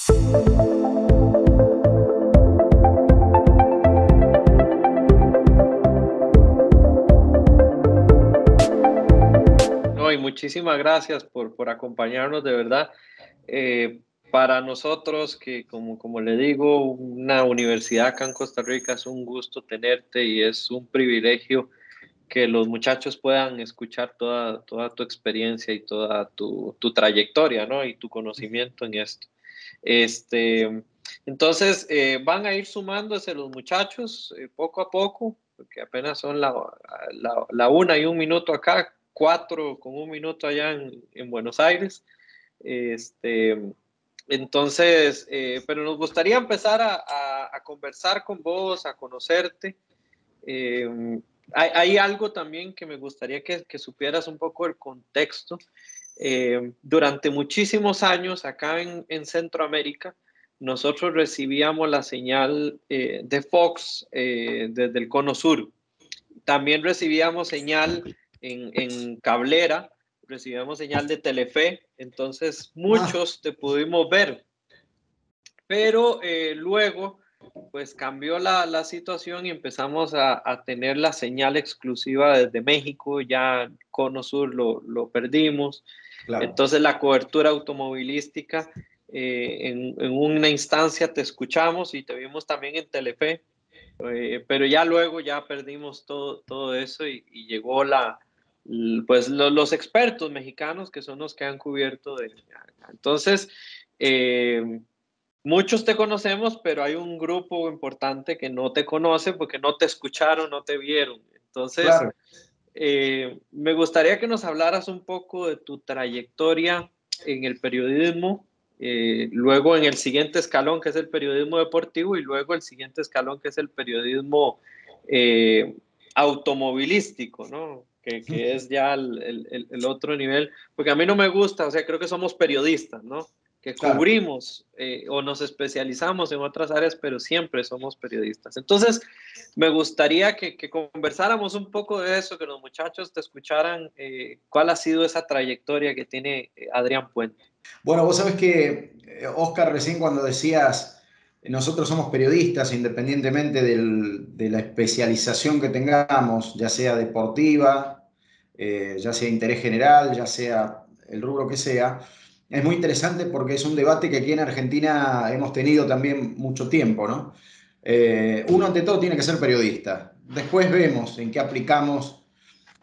No, y muchísimas gracias por acompañarnos, de verdad. Para nosotros, que como le digo, una universidad acá en Costa Rica es un gusto tenerte y es un privilegio que los muchachos puedan escuchar toda tu experiencia y toda tu trayectoria, ¿no? Y tu conocimiento en esto. Este, entonces, van a ir sumándose los muchachos poco a poco, porque apenas son la 1 y 1 minuto acá, 4 con 1 minuto allá en Buenos Aires. Este, entonces, pero nos gustaría empezar a conversar con vos, a conocerte. Eh, hay algo también que me gustaría que supieras un poco el contexto. Durante muchísimos años acá en Centroamérica, nosotros recibíamos la señal de Fox desde el Cono Sur. También recibíamos señal en cablera, recibíamos señal de Telefe, entonces Ah, muchos te pudimos ver, pero luego pues cambió la situación y empezamos a tener la señal exclusiva desde México, ya Cono Sur lo perdimos, claro. entonces la cobertura automovilística, en una instancia te escuchamos y te vimos también en Telefe, pero ya luego ya perdimos todo eso y llegó pues los expertos mexicanos que son los que han cubierto de... Entonces, eh, muchos te conocemos, pero hay un grupo importante que no te conoce porque no te escucharon, no te vieron. Entonces, Claro. me gustaría que nos hablaras un poco de tu trayectoria en el periodismo, luego en el siguiente escalón, que es el periodismo deportivo, y luego el siguiente escalón, que es el periodismo eh, automovilístico, ¿no? Que es ya el otro nivel, porque a mí no me gusta, o sea, creo que somos periodistas, ¿no? Que Claro. cubrimos o nos especializamos en otras áreas, pero siempre somos periodistas. Entonces, me gustaría que conversáramos un poco de eso, que los muchachos te escucharan cuál ha sido esa trayectoria que tiene Adrián Puente. Bueno, vos sabés que, Oscar, recién cuando decías, nosotros somos periodistas, independientemente de la especialización que tengamos, ya sea deportiva, ya sea interés general, ya sea el rubro que sea, es muy interesante porque es un debate que aquí en Argentina hemos tenido también mucho tiempo, ¿no? Uno ante todo tiene que ser periodista. Después vemos en qué aplicamos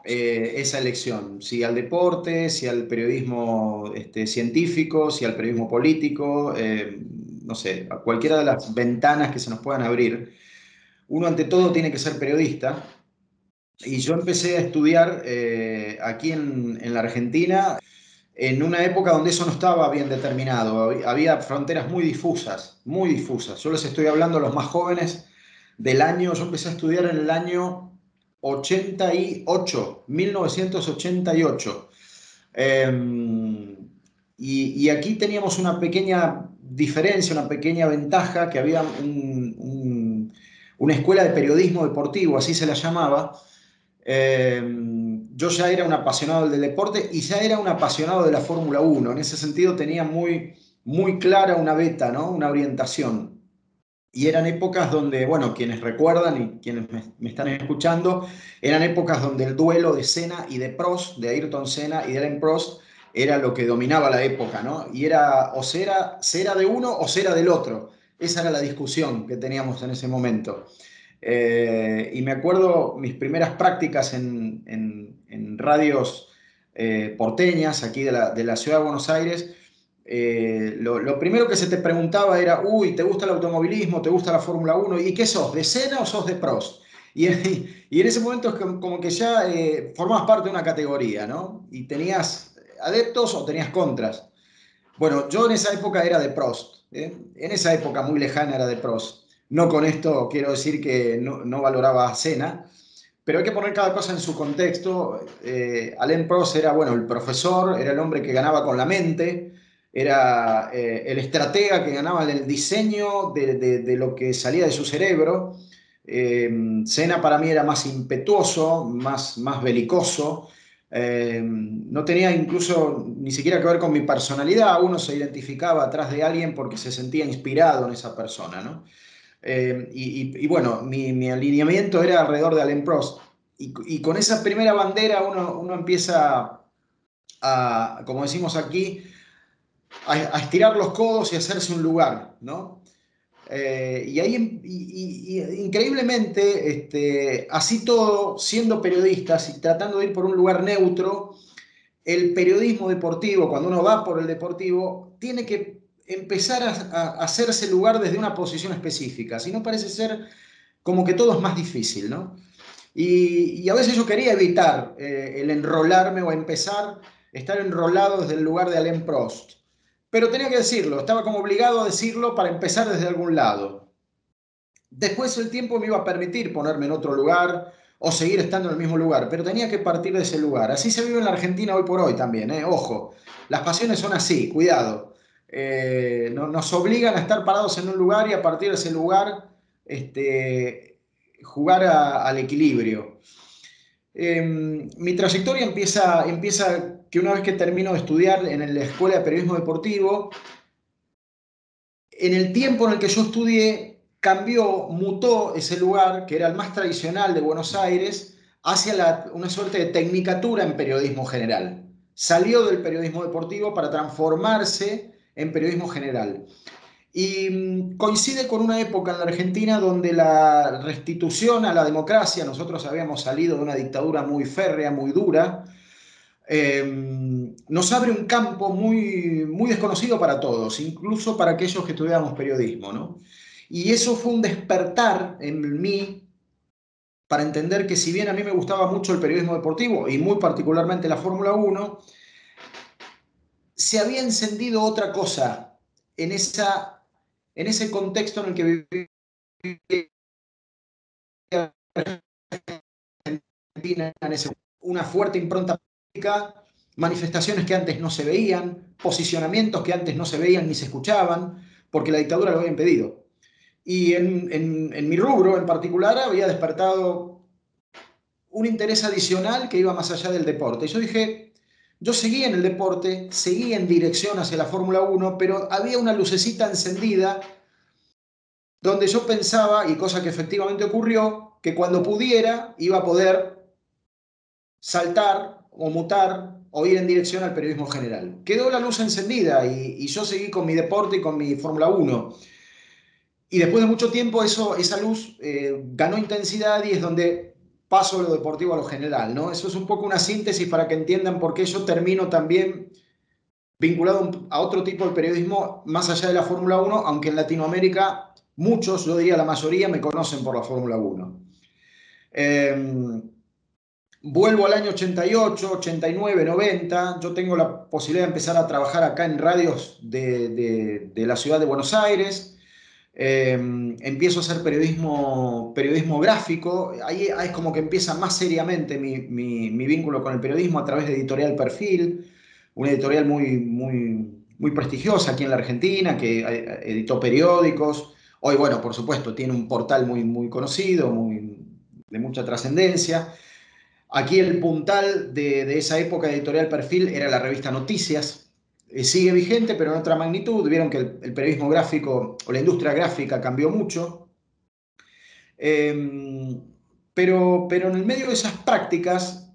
esa elección, si al deporte, si al periodismo científico, si al periodismo político, no sé, a cualquiera de las ventanas que se nos puedan abrir. Uno ante todo tiene que ser periodista y yo empecé a estudiar aquí en la Argentina en una época donde eso no estaba bien determinado, había fronteras muy difusas, muy difusas. Yo les estoy hablando a los más jóvenes del año, yo empecé a estudiar en el año 88, 1988. Y aquí teníamos una pequeña diferencia, una pequeña ventaja, que había una escuela de periodismo deportivo, así se la llamaba. Yo ya era un apasionado del deporte y ya era un apasionado de la Fórmula 1. En ese sentido tenía muy clara una beta, ¿no? Una orientación. Y eran épocas donde, bueno, quienes recuerdan y quienes me están escuchando, eran épocas donde el duelo de Senna y de Prost, de Ayrton Senna y de Alain Prost, era lo que dominaba la época, ¿no? Y era o cera de uno o cera del otro. Esa era la discusión que teníamos en ese momento. Y me acuerdo mis primeras prácticas en radios porteñas, aquí de la ciudad de Buenos Aires. Lo primero que se te preguntaba era, uy, ¿te gusta el automovilismo? ¿Te gusta la Fórmula 1? ¿Y qué sos? ¿De Senna o sos de Prost? Y en ese momento es como que ya formabas parte de una categoría, ¿no? Y tenías adeptos o tenías contras. Bueno, yo en esa época era de Prost, ¿eh? En esa época muy lejana era de Prost. No con esto quiero decir que no valoraba a Senna, pero hay que poner cada cosa en su contexto. Alain Prost era, bueno, el profesor, era el hombre que ganaba con la mente, era el estratega que ganaba en el diseño de lo que salía de su cerebro. Senna para mí era más impetuoso, más belicoso. No tenía incluso ni siquiera que ver con mi personalidad, uno se identificaba atrás de alguien porque se sentía inspirado en esa persona, ¿no? Y bueno, mi alineamiento era alrededor de Alain Prost. Y con esa primera bandera uno empieza a, como decimos aquí, a estirar los codos y hacerse un lugar, ¿no? Y ahí, increíblemente, así todo, siendo periodistas y tratando de ir por un lugar neutro, el periodismo deportivo, cuando uno va por el deportivo, tiene que empezar a hacerse lugar desde una posición específica, si no parece ser como que todo es más difícil, ¿no? Y a veces yo quería evitar el enrolarme o empezar, estar enrolado desde el lugar de Alain Prost, pero tenía que decirlo, estaba como obligado a decirlo para empezar desde algún lado. Después el tiempo me iba a permitir ponerme en otro lugar o seguir estando en el mismo lugar, pero tenía que partir de ese lugar. Así se vive en la Argentina hoy por hoy también, ¿eh? Ojo, las pasiones son así, cuidado. Nos obligan a estar parados en un lugar y a partir de ese lugar jugar al equilibrio. Mi trayectoria empieza que una vez que termino de estudiar en la Escuela de Periodismo Deportivo, en el tiempo en el que yo estudié, cambió, mutó ese lugar, que era el más tradicional de Buenos Aires, hacia una suerte de tecnicatura en periodismo general. Salió del periodismo deportivo para transformarse en periodismo general. Y coincide con una época en la Argentina donde la restitución a la democracia, nosotros habíamos salido de una dictadura muy férrea, muy dura, nos abre un campo muy desconocido para todos, incluso para aquellos que estudiamos periodismo, ¿no? Y eso fue un despertar en mí para entender que si bien a mí me gustaba mucho el periodismo deportivo y muy particularmente la Fórmula 1, se había encendido otra cosa en, en ese contexto en el que vivía Argentina, una fuerte impronta política, manifestaciones que antes no se veían, posicionamientos que antes no se veían ni se escuchaban, porque la dictadura lo había impedido. Y en mi rubro en particular había despertado un interés adicional que iba más allá del deporte. Yo dije, yo seguía en el deporte, seguía en dirección hacia la Fórmula 1, pero había una lucecita encendida donde yo pensaba, y cosa que efectivamente ocurrió, que cuando pudiera iba a poder saltar o mutar o ir en dirección al periodismo general. Quedó la luz encendida y yo seguí con mi deporte y con mi Fórmula 1. Y después de mucho tiempo esa luz ganó intensidad y es donde paso de lo deportivo a lo general, ¿no? Eso es un poco una síntesis para que entiendan por qué yo termino también vinculado a otro tipo de periodismo más allá de la Fórmula 1, aunque en Latinoamérica muchos, yo diría la mayoría, me conocen por la Fórmula 1. Eh, Vuelvo al año 88, 89, 90. Yo tengo la posibilidad de empezar a trabajar acá en radios de la ciudad de Buenos Aires. Empiezo a hacer periodismo gráfico. Ahí es como que empieza más seriamente mi vínculo con el periodismo a través de Editorial Perfil, una editorial muy prestigiosa aquí en la Argentina, que editó periódicos. Hoy, bueno, por supuesto, tiene un portal muy conocido, de mucha trascendencia. Aquí el puntal de esa época de Editorial Perfil era la revista Noticias. Sigue vigente, pero en otra magnitud. Vieron que el periodismo gráfico o la industria gráfica cambió mucho. Eh, pero en el medio de esas prácticas,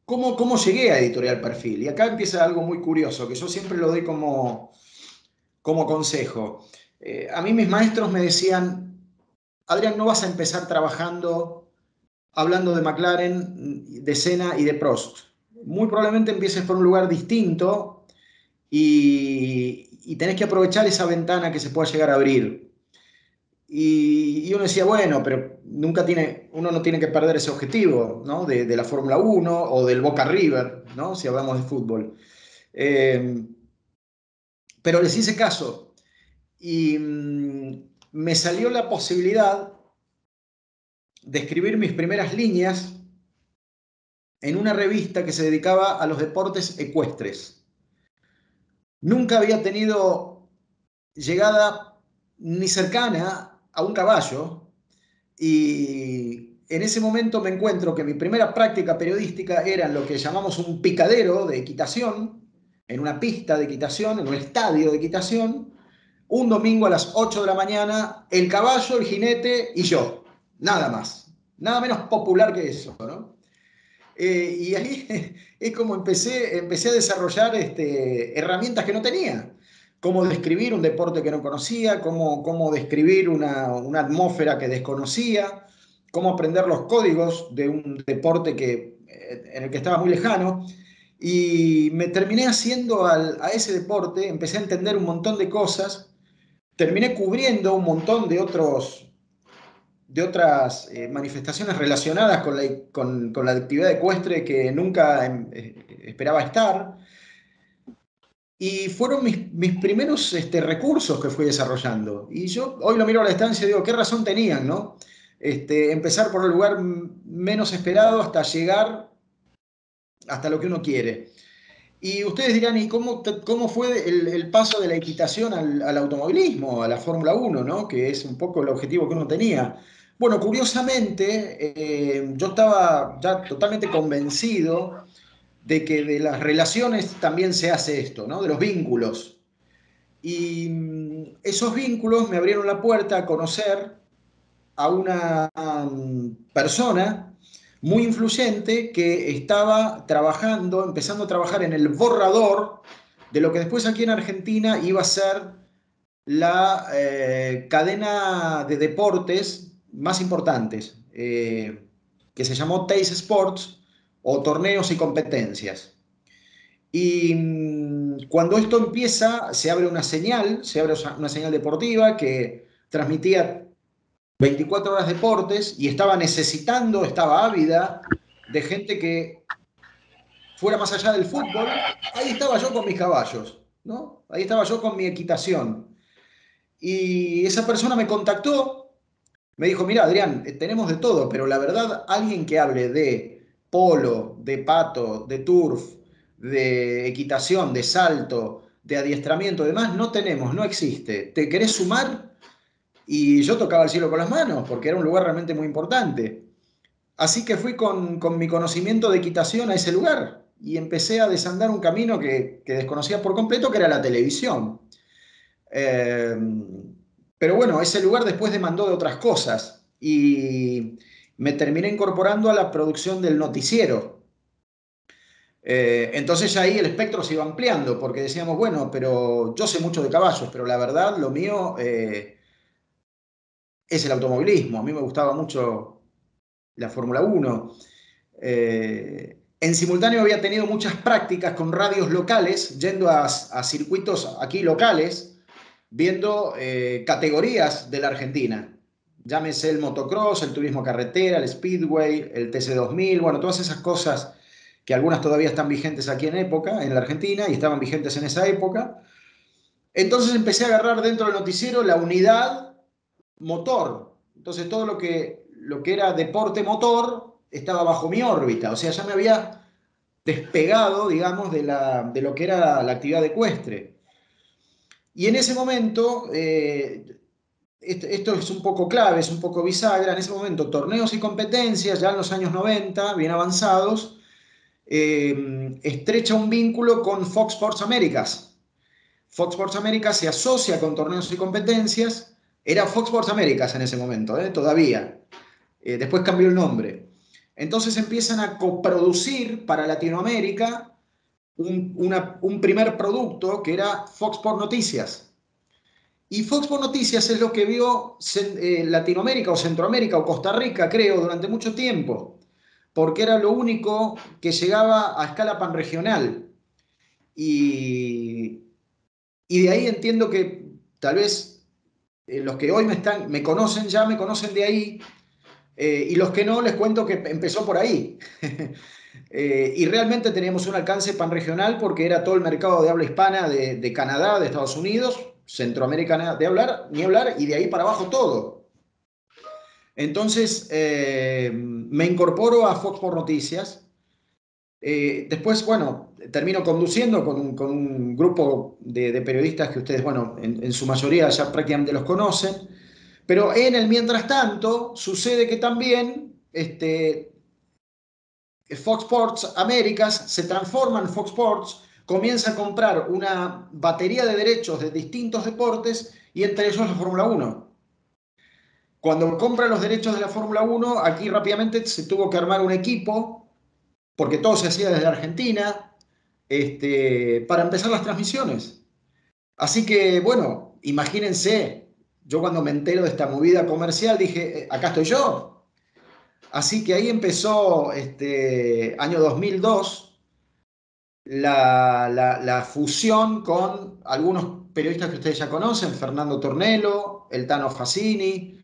¿cómo llegué a Editorial Perfil? Y acá empieza algo muy curioso, que yo siempre lo doy como consejo. A mí mis maestros me decían, Adrián, no vas a empezar trabajando hablando de McLaren, de Senna y de Prost. Muy probablemente empieces por un lugar distinto y tenés que aprovechar esa ventana que se pueda llegar a abrir. Y uno decía, bueno, pero uno no tiene que perder ese objetivo, ¿no? De la Fórmula 1 o del Boca River, ¿no? Si hablamos de fútbol. Eh, pero les hice caso y me salió la posibilidad de escribir mis primeras líneas en una revista que se dedicaba a los deportes ecuestres. Nunca había tenido llegada ni cercana a un caballo y en ese momento me encuentro que mi primera práctica periodística era en lo que llamamos un picadero de equitación, en una pista de equitación, en un estadio de equitación, un domingo a las 8 de la mañana, el caballo, el jinete y yo, nada más, nada menos popular que eso, ¿no? Y ahí es como empecé a desarrollar herramientas que no tenía. Cómo describir un deporte que no conocía, cómo describir una atmósfera que desconocía, cómo aprender los códigos de un deporte en el que estaba muy lejano. Y me terminé haciendo a ese deporte, empecé a entender un montón de cosas, terminé cubriendo un montón de otras manifestaciones relacionadas con la actividad ecuestre que nunca esperaba estar. Y fueron mis primeros recursos que fui desarrollando. Y yo hoy lo miro a la distancia y digo, ¿qué razón tenían, no? Empezar por el lugar menos esperado hasta llegar hasta lo que uno quiere. Y ustedes dirán, ¿y cómo fue el paso de la equitación al automovilismo, a la Fórmula Uno, ¿no? Que es un poco el objetivo que uno tenía? Bueno, curiosamente, yo estaba ya totalmente convencido de que de las relaciones también se hace esto, ¿no? De los vínculos. Y esos vínculos me abrieron la puerta a conocer a una persona muy influyente que estaba trabajando, empezando a trabajar en el borrador de lo que después aquí en Argentina iba a ser la cadena de deportes más importantes, que se llamó Teis Sports, o torneos y competencias. Y cuando esto empieza, se abre una señal deportiva que transmitía 24 horas deportes y estaba ávida de gente que fuera más allá del fútbol. Ahí estaba yo con mis caballos, ¿no? Ahí estaba yo con mi equitación. Y esa persona me contactó, me dijo, mira, Adrián, tenemos de todo, pero la verdad, alguien que hable de polo, de pato, de turf, de equitación, de salto, de adiestramiento, demás, no tenemos, no existe. ¿Te querés sumar? Y yo tocaba el cielo con las manos, porque era un lugar realmente muy importante. Así que fui con mi conocimiento de equitación a ese lugar y empecé a desandar un camino que desconocía por completo, que era la televisión. Eh, pero bueno, ese lugar después demandó de otras cosas y me terminé incorporando a la producción del noticiero. Entonces ya ahí el espectro se iba ampliando, porque decíamos, bueno, pero yo sé mucho de caballos, pero la verdad lo mío es el automovilismo. A mí me gustaba mucho la Fórmula Uno. En simultáneo había tenido muchas prácticas con radios locales, yendo a circuitos aquí locales, viendo categorías de la Argentina. Llámese el motocross, el turismo carretera, el speedway, el TC2000, bueno, todas esas cosas que algunas todavía están vigentes aquí en la Argentina, y estaban vigentes en esa época. Entonces empecé a agarrar dentro del noticiero la unidad motor. Entonces todo lo que era deporte motor estaba bajo mi órbita. O sea, ya me había despegado, digamos, de lo que era la actividad ecuestre. Y en ese momento, esto es un poco clave, es un poco bisagra, en ese momento torneos y competencias, ya en los años 90, bien avanzados, estrecha un vínculo con Fox Sports Américas. Fox Sports Américas se asocia con torneos y competencias. Era Fox Sports Américas en ese momento, todavía. Después cambió el nombre. Entonces empiezan a coproducir para Latinoamérica un primer producto que era Fox Sports Noticias. Y Fox Sports Noticias es lo que vio Latinoamérica o Centroamérica o Costa Rica, creo, durante mucho tiempo, porque era lo único que llegaba a escala panregional. Y, y de ahí entiendo que tal vez los que hoy me conocen ya me conocen de ahí, y los que no les cuento que empezó por ahí. Y realmente teníamos un alcance panregional porque era todo el mercado de habla hispana de Canadá, de Estados Unidos, Centroamérica de hablar, ni hablar, y de ahí para abajo todo. Entonces me incorporo a Fox por Noticias. Después, bueno, termino conduciendo con un grupo de periodistas que ustedes, bueno, en su mayoría ya prácticamente los conocen. Pero en el mientras tanto, sucede que también Fox Sports Américas se transforma en Fox Sports, comienza a comprar una batería de derechos de distintos deportes y entre ellos la Fórmula 1. Cuando compra los derechos de la Fórmula 1, aquí rápidamente se tuvo que armar un equipo, porque todo se hacía desde Argentina, para empezar las transmisiones. Así que, bueno, imagínense, yo cuando me entero de esta movida comercial dije, acá estoy yo. Así que ahí empezó, año 2002, la fusión con algunos periodistas que ustedes ya conocen, Fernando Tornello, el Tano Facini,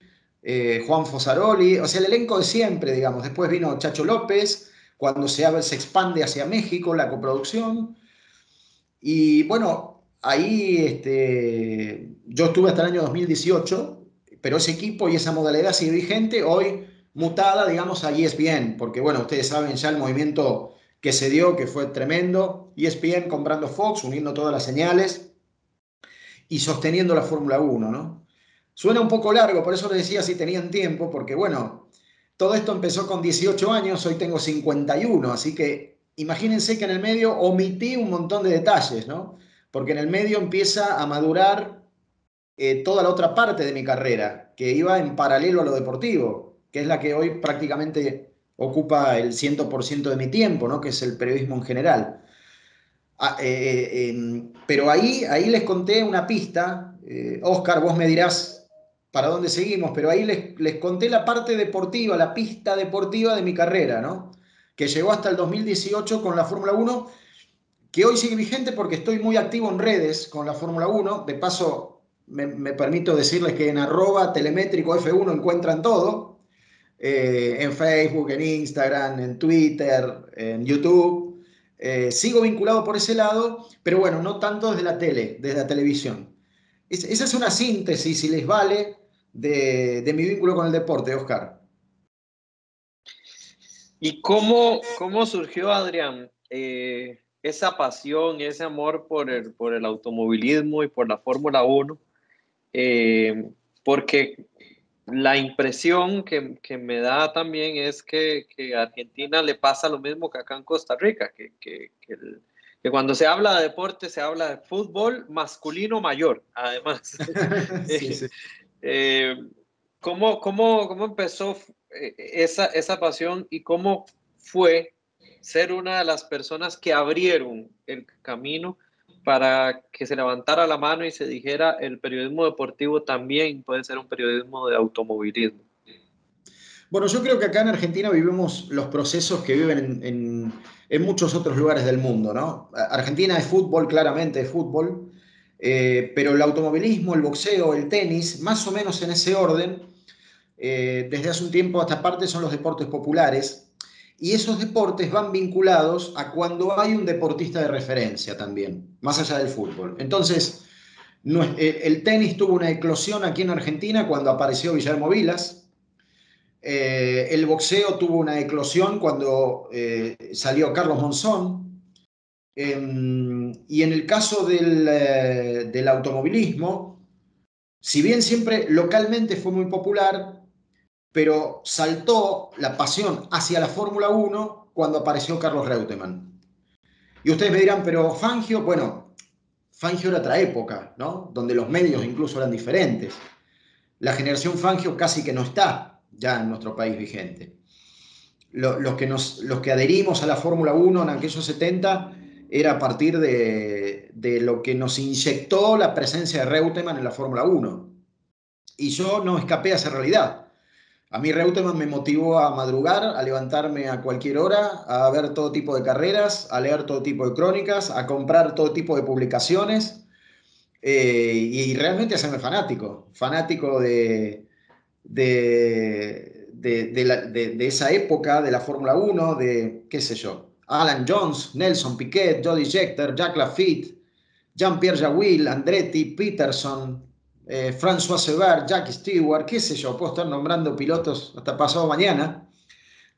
Juan Fosaroli, o sea, el elenco de siempre, digamos. Después vino Chacho López, cuando se expande hacia México la coproducción. Y bueno, ahí yo estuve hasta el año 2018, pero ese equipo y esa modalidad sigue vigente, hoy mutada, digamos, a ESPN, porque bueno, ustedes saben ya el movimiento que se dio, que fue tremendo, ESPN comprando Fox, uniendo todas las señales y sosteniendo la Fórmula 1, ¿no? Suena un poco largo, por eso les decía si tenían tiempo, porque bueno, todo esto empezó con 18 años, hoy tengo 51, así que imagínense que en el medio omití un montón de detalles, ¿no? Porque en el medio empieza a madurar toda la otra parte de mi carrera, que iba en paralelo a lo deportivo, que es la que hoy prácticamente ocupa el 100% de mi tiempo, ¿no? Que es el periodismo en general. Pero ahí les conté una pista. Oscar, vos me dirás para dónde seguimos, pero ahí les conté la parte deportiva, la pista deportiva de mi carrera, ¿no? Que llegó hasta el 2018 con la Fórmula 1, que hoy sigue vigente porque estoy muy activo en redes con la Fórmula 1. De paso, me permito decirles que en @telemétrico F1 encuentran todo, en Facebook, en Instagram, en Twitter, en YouTube. Sigo vinculado por ese lado, pero bueno, no tanto desde la tele, desde la televisión. Esa es una síntesis, si les vale, de mi vínculo con el deporte, Oscar. ¿Y cómo surgió, Adrián, esa pasión, ese amor por el automovilismo y por la Fórmula 1? Eh, Porque la impresión que me da también es que a Argentina le pasa lo mismo que acá en Costa Rica, que cuando se habla de deporte se habla de fútbol masculino mayor, además. Sí, Eh, sí. eh, cómo empezó esa pasión y cómo fue ser una de las personas que abrieron el camino para que se levantara la mano y se dijera el periodismo deportivo también puede ser un periodismo de automovilismo? Bueno, yo creo que acá en Argentina vivimos los procesos que viven en muchos otros lugares del mundo, ¿no? Argentina es fútbol, claramente es fútbol, pero el automovilismo, el boxeo, el tenis, más o menos en ese orden, desde hace un tiempo a esta parte son los deportes populares, y esos deportes van vinculados a cuando hay un deportista de referencia también, más allá del fútbol. Entonces, el tenis tuvo una eclosión aquí en Argentina cuando apareció Guillermo Vilas. El boxeo tuvo una eclosión cuando salió Carlos Monzón. Y en el caso del automovilismo, si bien siempre localmente fue muy popular, pero saltó la pasión hacia la Fórmula 1 cuando apareció Carlos Reutemann. Y ustedes me dirán, pero Fangio, bueno, Fangio era otra época, ¿no? Donde los medios incluso eran diferentes. La generación Fangio casi que no está ya en nuestro país vigente. Los que adherimos a la Fórmula 1 en aquellos 70 era a partir de lo que nos inyectó la presencia de Reutemann en la Fórmula 1. Y yo no escapé a esa realidad. A mí Reutemann me motivó a madrugar, a levantarme a cualquier hora, a ver todo tipo de carreras, a leer todo tipo de crónicas, a comprar todo tipo de publicaciones, y realmente hacerme fanático, fanático de esa época, de la Fórmula 1, de, qué sé yo, Alan Jones, Nelson Piquet, Jody Scheckter, Jacques Lafitte, Jean-Pierre Jawil, Andretti, Peterson, François Sever, Jack Stewart, qué sé yo, puedo estar nombrando pilotos hasta pasado mañana,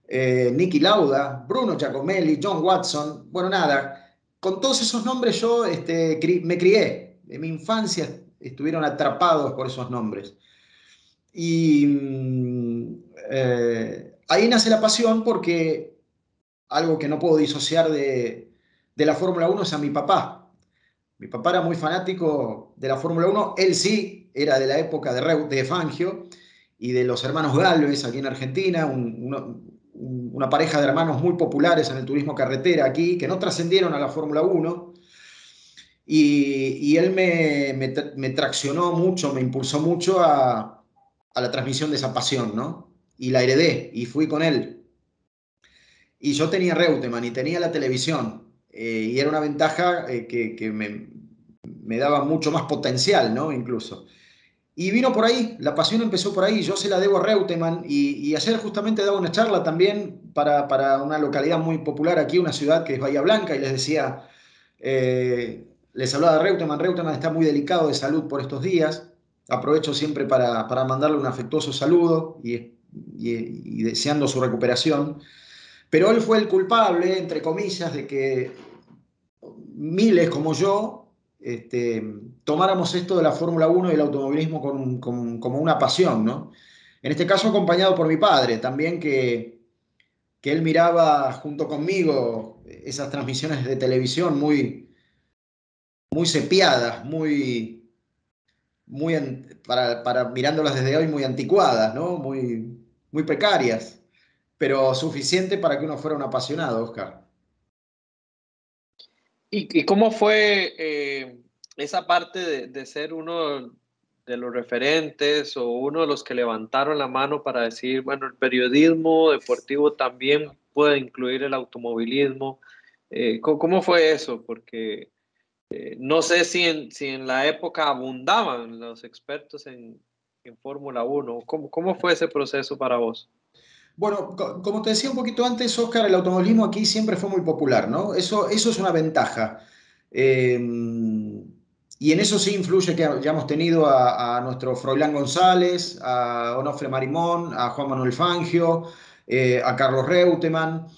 Niki Lauda, Bruno Giacomelli, John Watson, bueno, nada, con todos esos nombres yo me crié, en mi infancia estuvieron atrapados por esos nombres. Y ahí nace la pasión porque algo que no puedo disociar de la Fórmula Uno es a mi papá. Mi papá era muy fanático de la Fórmula Uno. Él sí era de la época de Fangio y de los hermanos Galvez aquí en Argentina, una pareja de hermanos muy populares en el turismo carretera aquí, que no trascendieron a la Fórmula Uno. Y él me traccionó mucho, me impulsó mucho a la transmisión de esa pasión, ¿no? Y la heredé y fui con él. Y yo tenía Reutemann y tenía la televisión. Y era una ventaja que me daba mucho más potencial, ¿no? Incluso. Y vino por ahí, la pasión empezó por ahí, yo se la debo a Reutemann y ayer justamente daba una charla también para una localidad muy popular aquí, una ciudad que es Bahía Blanca, y les decía, les hablaba de Reutemann. Reutemann está muy delicado de salud por estos días, aprovecho siempre para mandarle un afectuoso saludo y deseando su recuperación, pero él fue el culpable, entre comillas, de que miles como yo tomáramos esto de la Fórmula Uno y el automovilismo como una pasión, ¿no? En este caso acompañado por mi padre, también que él miraba junto conmigo esas transmisiones de televisión muy sepiadas, para mirándolas desde hoy muy anticuadas, ¿no? Muy precarias, pero suficiente para que uno fuera un apasionado, Oscar. ¿Y cómo fue esa parte de ser uno de los referentes o uno de los que levantaron la mano para decir, bueno, el periodismo deportivo también puede incluir el automovilismo? ¿Cómo fue eso? Porque no sé si en la época abundaban los expertos en Fórmula Uno. ¿Cómo fue ese proceso para vos? Bueno, como te decía un poquito antes, Oscar, el automovilismo aquí siempre fue muy popular, ¿no? Eso es una ventaja. Eh, y en eso sí influye que ya hemos tenido a nuestro Froilán González, a Onofre Marimón, a Juan Manuel Fangio, a Carlos Reutemann,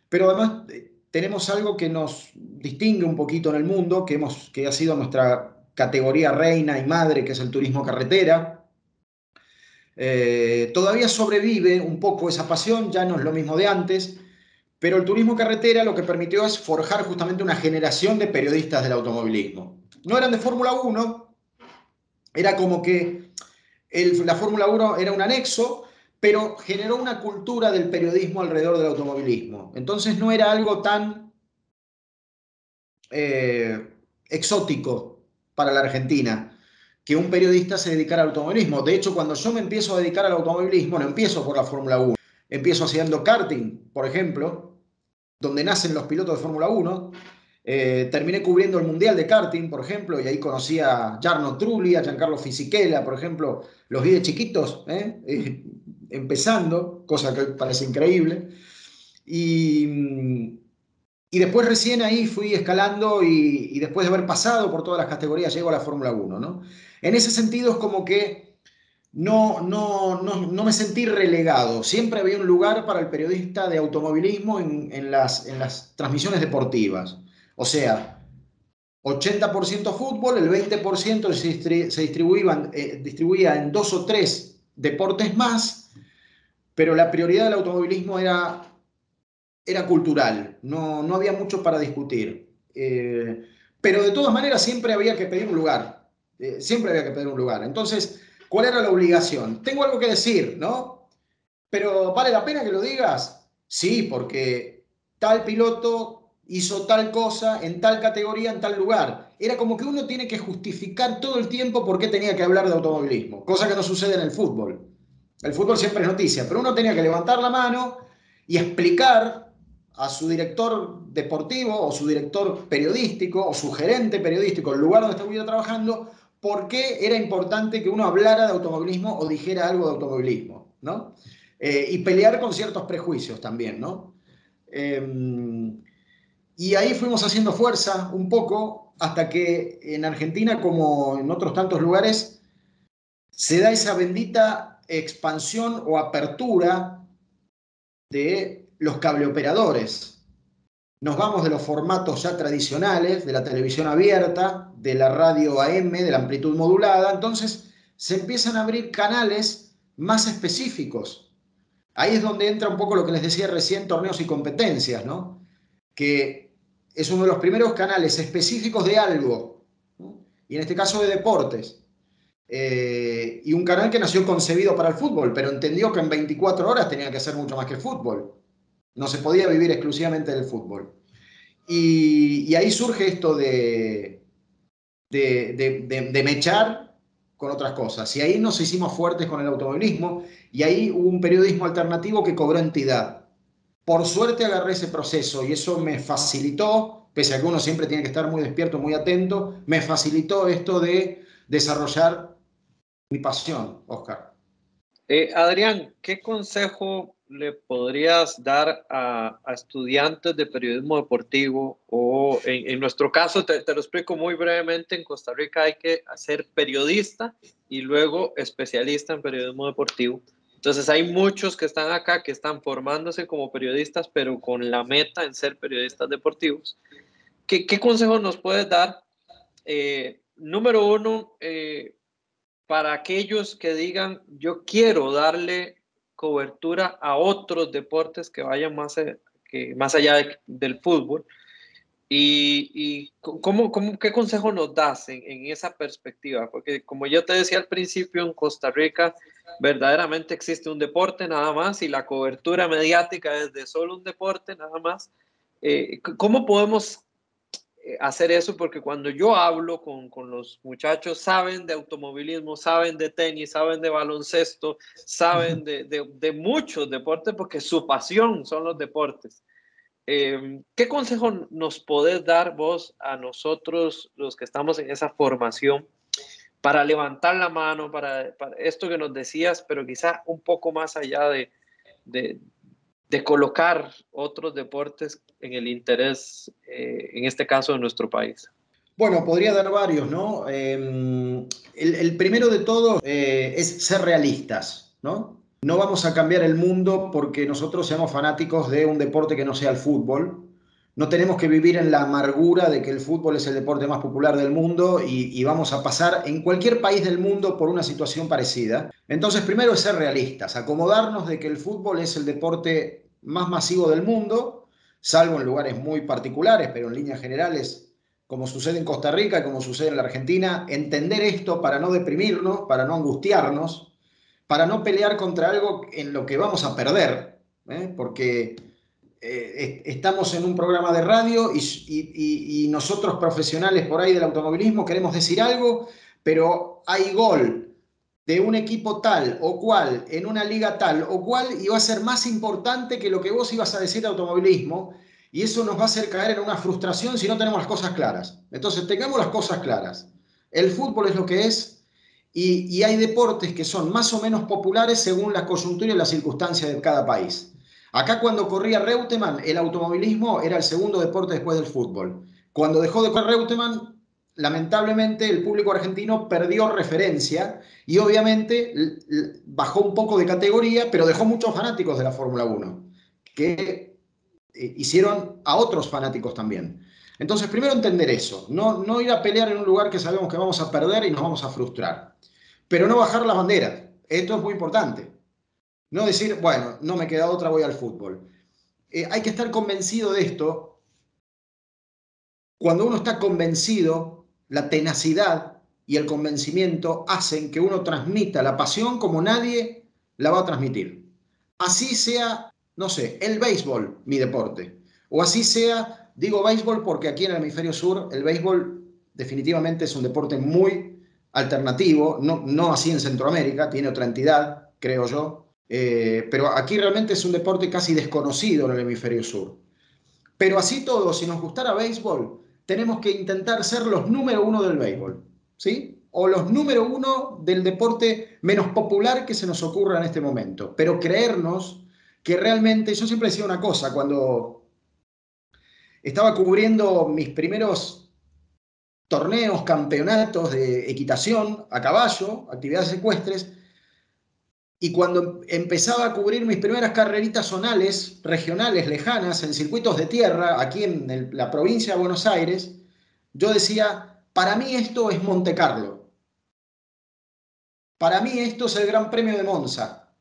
pero además tenemos algo que nos distingue un poquito en el mundo, que ha sido nuestra categoría reina y madre, que es el turismo carretera. Todavía sobrevive un poco esa pasión, ya no es lo mismo de antes, pero el turismo carretera lo que permitió es forjar justamente una generación de periodistas del automovilismo. No eran de Fórmula Uno, era como que la Fórmula Uno era un anexo, pero generó una cultura del periodismo alrededor del automovilismo. Entonces no era algo tan eh, exótico para la Argentina que un periodista se dedicara al automovilismo. De hecho, cuando yo me empiezo a dedicar al automovilismo, no empiezo por la Fórmula Uno. Empiezo haciendo karting, por ejemplo, donde nacen los pilotos de Fórmula Uno. Terminé cubriendo el Mundial de Karting, por ejemplo, y ahí conocí a Jarno Trulli, a Giancarlo Fisichella, por ejemplo. Los vi de chiquitos, empezando, cosa que parece increíble. Y, y después recién ahí fui escalando y después de haber pasado por todas las categorías llego a la Fórmula Uno, ¿no? En ese sentido es como que no me sentí relegado. Siempre había un lugar para el periodista de automovilismo en las transmisiones deportivas. O sea, 80% fútbol, el 20% se distribuía en dos o tres deportes más, pero la prioridad del automovilismo era cultural, no había mucho para discutir. Pero de todas maneras siempre había que pedir un lugar, siempre había que pedir un lugar. Entonces, ¿cuál era la obligación? Tengo algo que decir, ¿no? Pero ¿vale la pena que lo digas? Sí, porque tal piloto hizo tal cosa en tal categoría, en tal lugar. Era como que uno tiene que justificar todo el tiempo por qué tenía que hablar de automovilismo, cosa que no sucede en el fútbol. El fútbol siempre es noticia, pero uno tenía que levantar la mano y explicar a su director deportivo o su director periodístico o su gerente periodístico, el lugar donde estuviera trabajando, por qué era importante que uno hablara de automovilismo o dijera algo de automovilismo, ¿no? Y pelear con ciertos prejuicios también, ¿no? Y ahí fuimos haciendo fuerza un poco hasta que en Argentina, como en otros tantos lugares, se da esa bendita expansión o apertura de los cableoperadores. Nos vamos de los formatos ya tradicionales, de la televisión abierta, de la radio AM, de la amplitud modulada, entonces se empiezan a abrir canales más específicos. Ahí es donde entra un poco lo que les decía recién, torneos y competencias, ¿no? Que es uno de los primeros canales específicos de algo, ¿no? Y en este caso de deportes. Y un canal que nació concebido para el fútbol, pero entendió que en 24 horas tenía que hacer mucho más que el fútbol. No se podía vivir exclusivamente del fútbol. Y ahí surge esto de mechar con otras cosas. Y ahí nos hicimos fuertes con el automovilismo y ahí hubo un periodismo alternativo que cobró entidad. Por suerte agarré ese proceso y eso me facilitó, pese a que uno siempre tiene que estar muy despierto, muy atento, me facilitó esto de desarrollar mi pasión, Oscar. Adrián, ¿qué consejo le podrías dar a estudiantes de periodismo deportivo? O en nuestro caso, te lo explico muy brevemente, en Costa Rica hay que ser periodista y luego especialista en periodismo deportivo. Entonces hay muchos que están acá, que están formándose como periodistas, pero con la meta en ser periodistas deportivos. ¿Qué consejo nos puedes dar? Número uno, para aquellos que digan, yo quiero darle cobertura a otros deportes que vayan más allá del fútbol. ¿Qué consejo nos das en esa perspectiva? Porque como yo te decía al principio, en Costa Rica verdaderamente existe un deporte nada más y la cobertura mediática es de solo un deporte nada más. ¿Cómo podemos hacer eso? Porque cuando yo hablo con los muchachos, saben de automovilismo, saben de tenis, saben de baloncesto, saben de muchos deportes porque su pasión son los deportes. ¿Qué consejo nos podés dar vos a nosotros, los que estamos en esa formación, para levantar la mano, para esto que nos decías, pero quizá un poco más allá de, de colocar otros deportes en el interés, en este caso, de nuestro país? Bueno, podría dar varios, ¿no? El primero de todos es ser realistas, ¿no? No vamos a cambiar el mundo porque nosotros seamos fanáticos de un deporte que no sea el fútbol. No tenemos que vivir en la amargura de que el fútbol es el deporte más popular del mundo y vamos a pasar en cualquier país del mundo por una situación parecida. Entonces, primero es ser realistas, acomodarnos de que el fútbol es el deporte más masivo del mundo, salvo en lugares muy particulares, pero en líneas generales como sucede en Costa Rica y como sucede en la Argentina, entender esto para no deprimirnos, para no angustiarnos, para no pelear contra algo en lo que vamos a perder, porque estamos en un programa de radio y nosotros profesionales por ahí del automovilismo queremos decir algo, pero hay gol de un equipo tal o cual, en una liga tal o cual, y va a ser más importante que lo que vos ibas a decir de automovilismo, y eso nos va a hacer caer en una frustración si no tenemos las cosas claras. Entonces, tengamos las cosas claras. El fútbol es lo que es, y hay deportes que son más o menos populares según la coyuntura y las circunstancias de cada país. Acá cuando corría Reutemann, el automovilismo era el segundo deporte después del fútbol. Cuando dejó de correr Reutemann, lamentablemente el público argentino perdió referencia y obviamente bajó un poco de categoría, pero dejó muchos fanáticos de la Fórmula 1, que hicieron a otros fanáticos también. Entonces, primero entender eso, no ir a pelear en un lugar que sabemos que vamos a perder y nos vamos a frustrar, pero no bajar la bandera. Esto es muy importante. No decir, bueno, no me queda otra, voy al fútbol. Hay que estar convencido de esto. Cuando uno está convencido, la tenacidad y el convencimiento hacen que uno transmita la pasión como nadie la va a transmitir. Así sea, no sé, el béisbol, mi deporte. O así sea, digo béisbol porque aquí en el hemisferio sur el béisbol definitivamente es un deporte muy alternativo, no así en Centroamérica, tiene otra entidad, creo yo, pero aquí realmente es un deporte casi desconocido en el hemisferio sur. Pero así todo, si nos gustara béisbol, tenemos que intentar ser los número uno del béisbol, ¿sí? O los número uno del deporte menos popular que se nos ocurra en este momento. Pero creernos que realmente, yo siempre decía una cosa, cuando estaba cubriendo mis primeros torneos, campeonatos de equitación a caballo, actividades ecuestres, y cuando empezaba a cubrir mis primeras carreritas zonales, regionales, lejanas, en circuitos de tierra, aquí en la provincia de Buenos Aires, yo decía, para mí esto es Monte Carlo, para mí esto es el Gran Premio de Monza.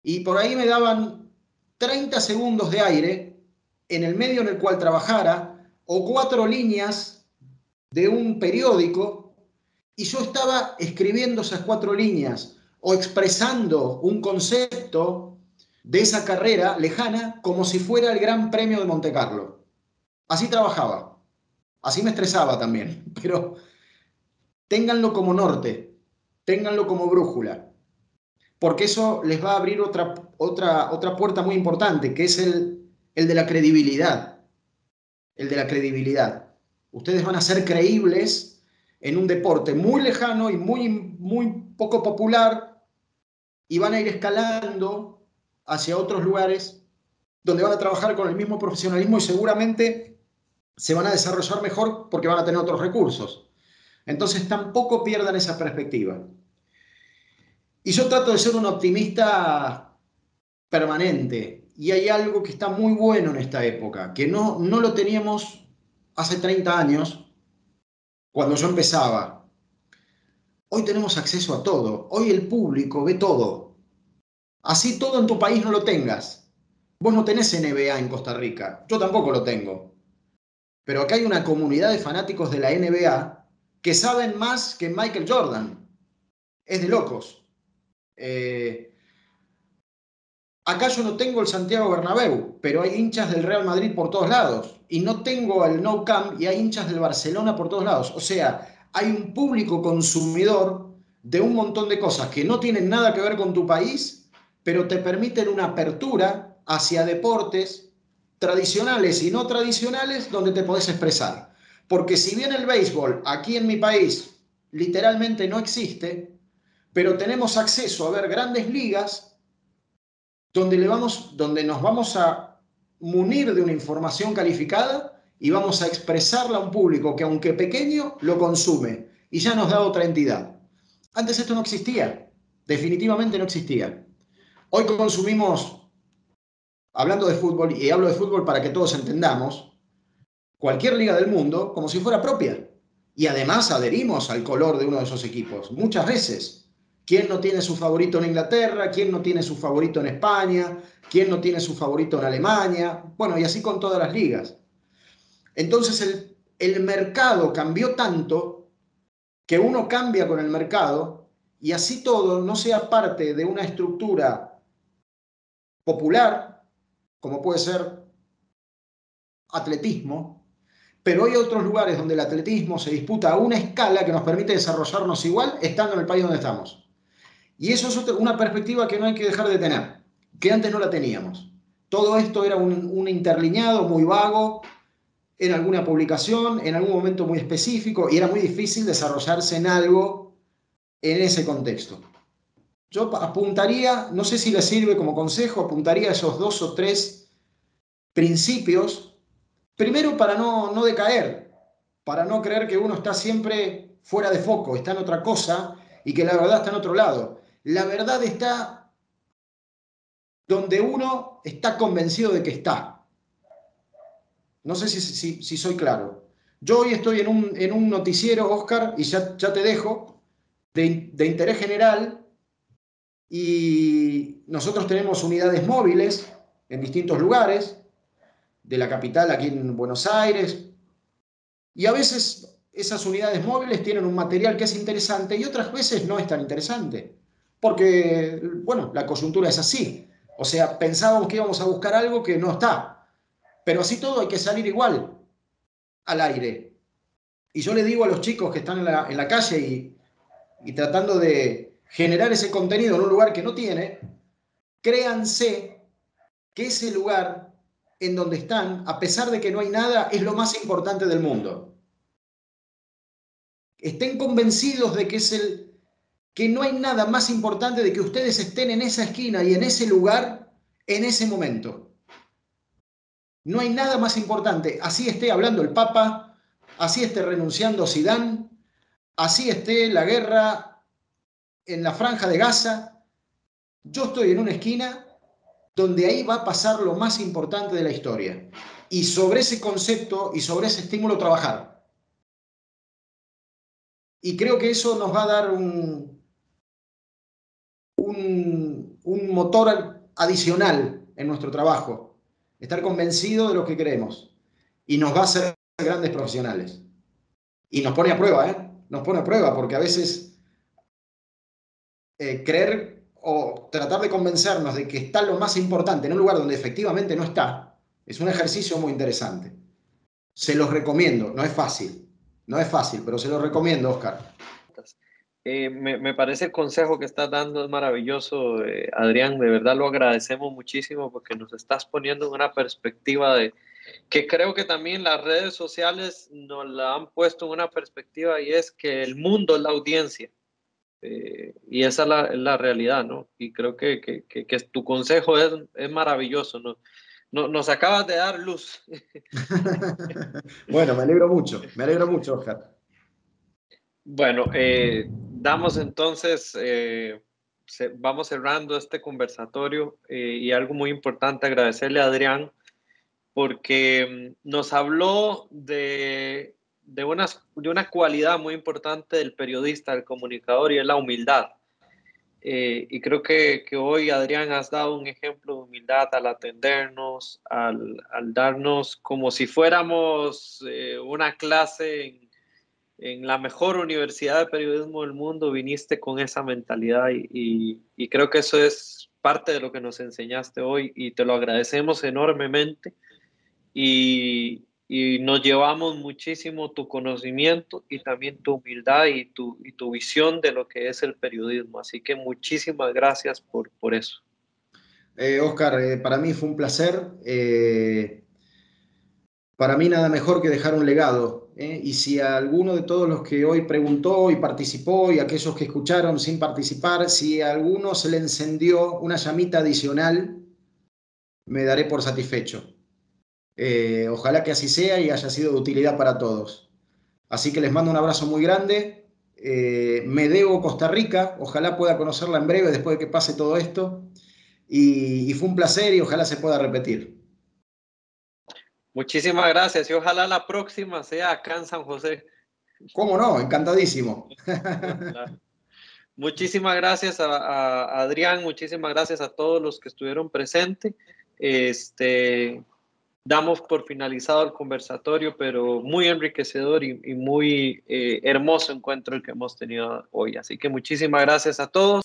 Y por ahí me daban 30 segundos de aire en el medio en el cual trabajara, o 4 líneas de un periódico, y yo estaba escribiendo esas 4 líneas o expresando un concepto de esa carrera lejana como si fuera el Gran Premio de Monte Carlo. Así trabajaba, así me estresaba también, pero ténganlo como norte, ténganlo como brújula, porque eso les va a abrir otra puerta muy importante, que es el de la credibilidad, el de la credibilidad. Ustedes van a ser creíbles en un deporte muy lejano y muy poco popular, y van a ir escalando hacia otros lugares donde van a trabajar con el mismo profesionalismo y seguramente se van a desarrollar mejor porque van a tener otros recursos. Entonces tampoco pierdan esa perspectiva. Y yo trato de ser un optimista permanente, y hay algo que está muy bueno en esta época, que no lo teníamos hace 30 años, cuando yo empezaba. Hoy tenemos acceso a todo, hoy el público ve todo. Así todo en tu país no lo tengas. Vos no tenés NBA en Costa Rica, yo tampoco lo tengo. Pero acá hay una comunidad de fanáticos de la NBA que saben más que Michael Jordan. Es de locos. Eh, Acá yo no tengo el Santiago Bernabéu, pero hay hinchas del Real Madrid por todos lados. Y no tengo el Nou Camp y hay hinchas del Barcelona por todos lados. O sea, hay un público consumidor de un montón de cosas que no tienen nada que ver con tu país, pero te permiten una apertura hacia deportes tradicionales y no tradicionales donde te podés expresar. Porque si bien el béisbol aquí en mi país literalmente no existe, pero tenemos acceso a ver grandes ligas donde nos vamos a munir de una información calificada y vamos a expresarla a un público que, aunque pequeño, lo consume y ya nos da otra entidad. Antes esto no existía, definitivamente no existía. Hoy consumimos, hablando de fútbol, y hablo de fútbol para que todos entendamos, cualquier liga del mundo como si fuera propia. Y además adherimos al color de uno de esos equipos, muchas veces. ¿Quién no tiene su favorito en Inglaterra? ¿Quién no tiene su favorito en España? ¿Quién no tiene su favorito en Alemania? Bueno, y así con todas las ligas. Entonces el mercado cambió tanto que uno cambia con el mercado, y así todo no sea parte de una estructura popular, como puede ser atletismo, pero hay otros lugares donde el atletismo se disputa a una escala que nos permite desarrollarnos igual estando en el país donde estamos. Y eso es una perspectiva que no hay que dejar de tener, que antes no la teníamos. Todo esto era un interlineado muy vago en alguna publicación, en algún momento muy específico, y era muy difícil desarrollarse en algo en ese contexto. Yo apuntaría, no sé si les sirve como consejo, apuntaría a esos 2 o 3 principios, primero para no decaer, para no creer que uno está siempre fuera de foco, está en otra cosa y que la verdad está en otro lado. La verdad está donde uno está convencido de que está. No sé si soy claro. Yo hoy estoy en un noticiero, Oscar, y ya te dejo, de interés general, y nosotros tenemos unidades móviles en distintos lugares, de la capital aquí en Buenos Aires, y a veces esas unidades móviles tienen un material que es interesante y otras veces no es tan interesante, porque, bueno, la coyuntura es así. O sea, pensábamos que íbamos a buscar algo que no está, pero así todo hay que salir igual al aire. Y yo le digo a los chicos que están en la calle y tratando de generar ese contenido en un lugar que no tiene, créanse que ese lugar en donde están, a pesar de que no hay nada, es lo más importante del mundo. Estén convencidos de que que no hay nada más importante de que ustedes estén en esa esquina y en ese lugar en ese momento. No hay nada más importante. Así esté hablando el Papa, así esté renunciando Zidane, así esté la guerra en la franja de Gaza. Yo estoy en una esquina donde ahí va a pasar lo más importante de la historia. Y sobre ese concepto y sobre ese estímulo trabajar. Y creo que eso nos va a dar un motor adicional en nuestro trabajo, estar convencido de lo que queremos y nos va a hacer grandes profesionales. Y nos pone a prueba, ¿eh? Nos pone a prueba porque a veces creer o tratar de convencernos de que está lo más importante en un lugar donde efectivamente no está, es un ejercicio muy interesante. Se los recomiendo, no es fácil, pero se los recomiendo, Oscar. Me parece el consejo que estás dando es maravilloso, Adrián, de verdad lo agradecemos muchísimo porque nos estás poniendo en una perspectiva de que creo que también las redes sociales nos la han puesto en una perspectiva y es que el mundo es la audiencia. Y esa es la realidad, ¿no? Y creo que tu consejo es maravilloso, ¿no? Nos acabas de dar luz. Bueno, me alegro mucho, Oscar. Bueno, damos entonces, vamos cerrando este conversatorio y algo muy importante, agradecerle a Adrián porque nos habló de una cualidad muy importante del periodista, del comunicador y es la humildad. Y creo que hoy, Adrián, has dado un ejemplo de humildad al atendernos, al darnos como si fuéramos una clase en la mejor universidad de periodismo del mundo, viniste con esa mentalidad y creo que eso es parte de lo que nos enseñaste hoy y te lo agradecemos enormemente y nos llevamos muchísimo tu conocimiento y también tu humildad y tu visión de lo que es el periodismo. Así que muchísimas gracias por eso. Oscar, para mí fue un placer. Para mí nada mejor que dejar un legado. Y si a alguno de todos los que hoy preguntó y participó y aquellos que escucharon sin participar, si a alguno se le encendió una llamita adicional, me daré por satisfecho. Ojalá que así sea y haya sido de utilidad para todos. Así que les mando un abrazo muy grande. Me debo Costa Rica, ojalá pueda conocerla en breve después de que pase todo esto. Y fue un placer y ojalá se pueda repetir. Muchísimas gracias y ojalá la próxima sea acá en San José. ¿Cómo no? Encantadísimo. Claro. Muchísimas gracias a Adrián, muchísimas gracias a todos los que estuvieron presentes. Damos por finalizado el conversatorio, pero muy enriquecedor y muy hermoso encuentro el que hemos tenido hoy. Así que muchísimas gracias a todos.